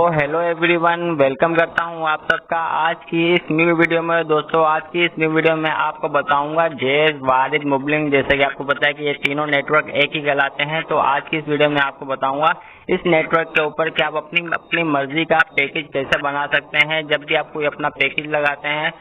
Hello everyone, welcome करता हूं आप सबका आज की इस न्यू वीडियो में। दोस्तों आज की इस न्यू वीडियो में आपको बताऊंगा जेज, वारिस, मुबलिंग, जैसे कि आपको पता है कि ये तीनों नेटवर्क एक ही कहलाते हैं। तो आज की इस वीडियो में आपको बताऊंगा इस नेटवर्क के ऊपर कि आप अपनी मर्जी का पैकेज कैसे बना सकते हैं। जब भी आप कोई अपना पैकेज लगाते हैं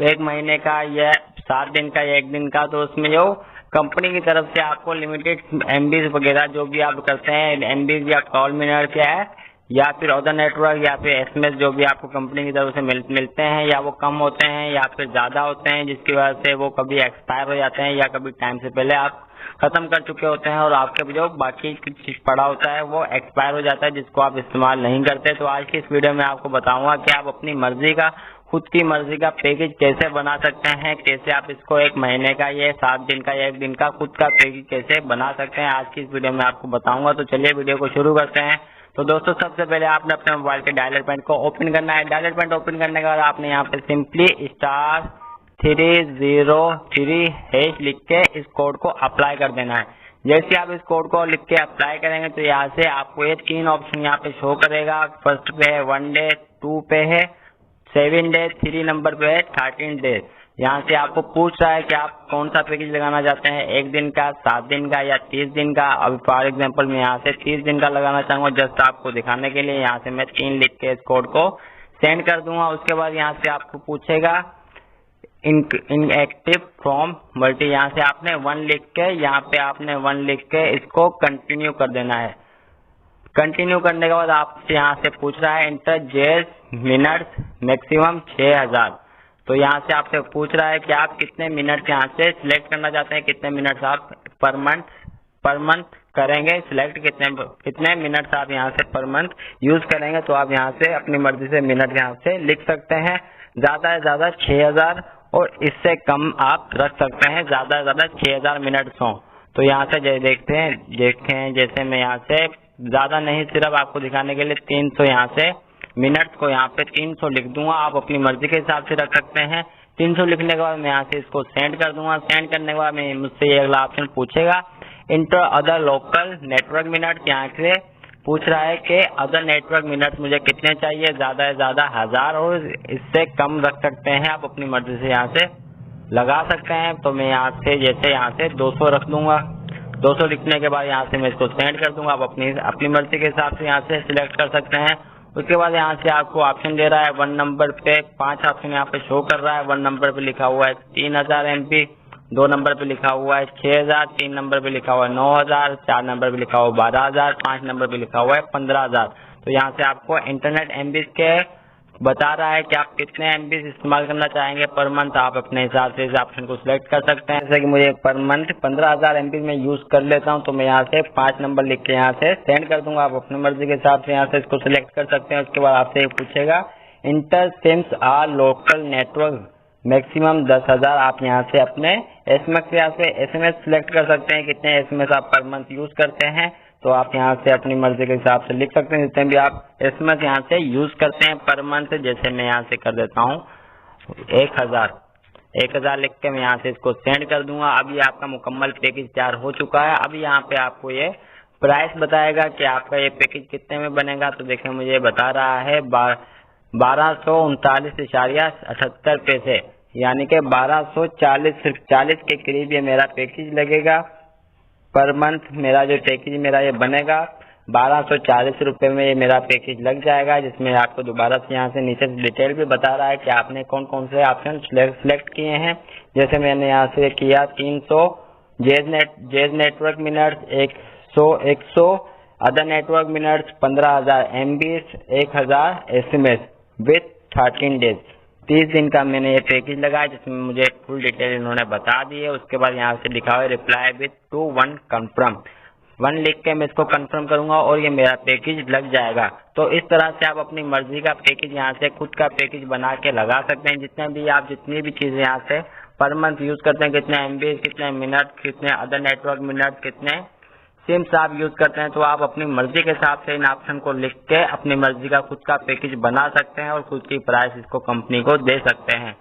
1 महीने का या 7 दिन का या 1 दिन का, तो उसमें जो कंपनी की तरफ से आपको लिमिटेड एमबीज वगैरह जो भी आप करते हैं, एमबीज या कॉल मिनट क्या है या फिर अदर नेटवर्क या फिर एसएमएस जो भी आपको कंपनी की तरफ से मिलते हैं, या वो कम होते हैं या फिर ज्यादा होते हैं, जिसकी वजह से वो कभी एक्सपायर हो जाते हैं या कभी टाइम से पहले आप खत्म कर चुके होते हैं और आपके जो बाकी चीज पड़ा होता है वो एक्सपायर हो जाता है, जिसको आप इस्तेमाल नहीं करते। तो आज की इस वीडियो में आपको बताऊंगा कि आप अपनी मर्जी का, खुद की मर्जी का पैकेज कैसे बना सकते हैं, कैसे आप इसको 1 महीने का या 7 दिन का या 1 दिन का खुद का पैकेज कैसे बना सकते हैं, आज की इस वीडियो में आपको बताऊंगा। तो चलिए वीडियो को शुरू करते हैं। तो दोस्तों सबसे पहले आपने अपने मोबाइल के डायलर पैड को ओपन करना है। डायलर पैड ओपन करने के बाद आपने यहाँ पे सिंपली *303# लिख के इस कोड को अप्लाई कर देना है। जैसे आप इस कोड को लिख के अप्लाई करेंगे तो यहाँ से आपको ये 3 ऑप्शन यहाँ पे शो करेगा। फर्स्ट पे है 1 डे, 2 पे है 7 डे, 3 नंबर पे है 13 डेज। यहाँ से आपको पूछ रहा है कि आप कौन सा पैकेज लगाना चाहते हैं, 1 दिन का, 7 दिन का या 30 दिन का। अभी फॉर एग्जांपल मैं यहाँ से 30 दिन का लगाना चाहूंगा, जस्ट आपको दिखाने के लिए। यहाँ से मैं 3 लिख के इस कोड को सेंड कर दूंगा। उसके बाद यहाँ से आपको पूछेगा इनएक्टिव फ्रॉम मल्टी, यहाँ से आपने 1 लिख के, यहाँ पे आपने 1 लिख के इसको कंटिन्यू कर देना है। कंटिन्यू करने के बाद आपसे यहाँ से पूछ रहा है इंटर जेज मिनट्स मैक्सिमम 6000। तो यहाँ से आपसे पूछ रहा है कि आप कितने मिनट यहाँ से सिलेक्ट करना चाहते हैं, कितने मिनट्स आप पर मंथ करेंगे सिलेक्ट, कितने मिनट्स आप यहाँ से पर मंथ यूज करेंगे। तो आप यहाँ से अपनी मर्जी से मिनट यहाँ से लिख सकते हैं। ज्यादा से ज्यादा 6000 और इससे कम आप रख सकते हैं, ज्यादा से ज्यादा 6000 मिनट्स हो। तो यहाँ से देखें जैसे मैं यहाँ से ज्यादा नहीं, सिर्फ आपको दिखाने के लिए 300 यहाँ से मिनट्स को यहाँ पे 300 लिख दूंगा। आप अपनी मर्जी के हिसाब से रख सकते हैं। 300 लिखने के बाद मैं यहाँ से इसको सेंड कर दूंगा। सेंड करने के बाद मैं मुझसे ये अगला ऑप्शन पूछेगा inter other local network minute. यहाँ से पूछ रहा है कि अदर नेटवर्क मिनट्स मुझे कितने चाहिए, ज्यादा से ज्यादा 1000 और इससे कम रख सकते हैं, आप अपनी मर्जी से यहाँ से लगा सकते हैं। तो मैं यहाँ से जैसे यहाँ से 200 रख दूंगा। 200 लिखने के बाद यहाँ से मैं इसको सेंड कर दूंगा। आप अपनी मर्जी के हिसाब से यहाँ से सिलेक्ट कर सकते हैं। उसके बाद यहाँ से आपको ऑप्शन दे रहा है 1 नंबर पे 5 ऑप्शन यहाँ पे शो कर रहा है। 1 नंबर पे लिखा हुआ है 3000 MB, 2 नंबर पे लिखा हुआ है 6000, 3 नंबर पे लिखा हुआ है 9000, 4 नंबर पे लिखा हुआ है 12000, 5 नंबर पे लिखा हुआ है 15000। तो यहाँ से आपको इंटरनेट एमबीज के बता रहा है कि आप कितने एमबीज इस्तेमाल करना चाहेंगे पर मंथ। आप अपने हिसाब से इस ऑप्शन को सिलेक्ट कर सकते हैं। जैसे कि मुझे पर मंथ 15000 एमबी में यूज कर लेता हूं, तो मैं यहाँ से 5 नंबर लिख के यहाँ से सेंड कर दूंगा। आप अपनी मर्जी के हिसाब से यहाँ से इसको सिलेक्ट कर सकते हैं। उसके बाद आपसे पूछेगा inter sims or local network maximum 10,000। आप यहाँ से अपने एसएमएस सिलेक्ट कर सकते हैं, कितने एसएमएस आप पर मंथ यूज करते हैं। तो आप यहाँ से अपनी मर्जी के हिसाब से लिख सकते हैं, जितने भी आप एसएमएस यहाँ से यूज करते हैं पर मंथ। जैसे मैं यहाँ से कर देता हूँ 1000 लिख के मैं यहाँ से इसको सेंड कर दूंगा। अभी आपका मुकम्मल पैकेज तैयार हो चुका है। अभी यहाँ पे आपको ये प्राइस बताएगा कि आपका ये पैकेज कितने में बनेगा। तो देखिए मुझे बता रहा है 1239.78 पैसे, यानी कि 1240 के करीब ये मेरा पैकेज लगेगा पर मंथ। मेरा जो पैकेज मेरा ये बनेगा 1240 रुपए में ये मेरा पैकेज लग जाएगा, जिसमें आपको दोबारा से यहाँ से नीचे से डिटेल भी बता रहा है कि आपने कौन कौन से ऑप्शन सिलेक्ट किए हैं। जैसे मैंने यहाँ से किया 300 जेज network minutes, 100 other network minutes, 15000 MB, 1000 SMS with 13 days. 30 दिन का मैंने ये पैकेज लगाया, जिसमें मुझे फुल डिटेल इन्होंने बता दी है। उसके बाद यहाँ से लिखा हुआ है रिप्लाई विथ 1 कंफर्म। 1 लिख के मैं इसको कंफर्म करूंगा और ये मेरा पैकेज लग जाएगा। तो इस तरह से आप अपनी मर्जी का पैकेज यहाँ से खुद का पैकेज बना के लगा सकते हैं। जितनी भी चीजें यहाँ से पर मंथ यूज करते हैं, कितने MB, कितने मिनट, कितने अदर नेटवर्क मिनट, कितने सिम्स आप यूज करते हैं, तो आप अपनी मर्जी के हिसाब से इन ऑप्शन को लिख के अपनी मर्जी का खुद का पैकेज बना सकते हैं और खुद की प्राइस इसको कंपनी को दे सकते हैं।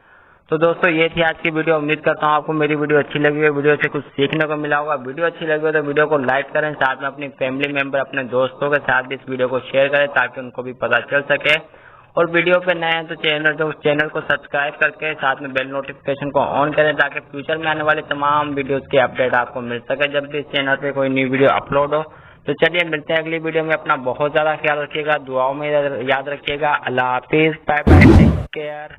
तो दोस्तों ये थी आज की वीडियो। उम्मीद करता हूँ आपको मेरी वीडियो अच्छी लगी है, वीडियो से कुछ सीखने को मिला होगा। वीडियो अच्छी लगी हो तो वीडियो को लाइक करें, साथ में अपनी फैमिली मेंबर, अपने दोस्तों के साथ भी इस वीडियो को शेयर करें ताकि उनको भी पता चल सके। और वीडियो पे नए हैं तो चैनल को सब्सक्राइब करके साथ में बेल नोटिफिकेशन को ऑन करें ताकि फ्यूचर में आने वाले तमाम वीडियोस की अपडेट आपको मिल सके जब भी इस चैनल पे कोई न्यू वीडियो अपलोड हो। तो चलिए मिलते हैं अगली वीडियो में। अपना बहुत ज्यादा ख्याल रखिएगा, दुआओं में याद रखिएगा। अल्लाह हाफिज, बाय बाय, टेक केयर।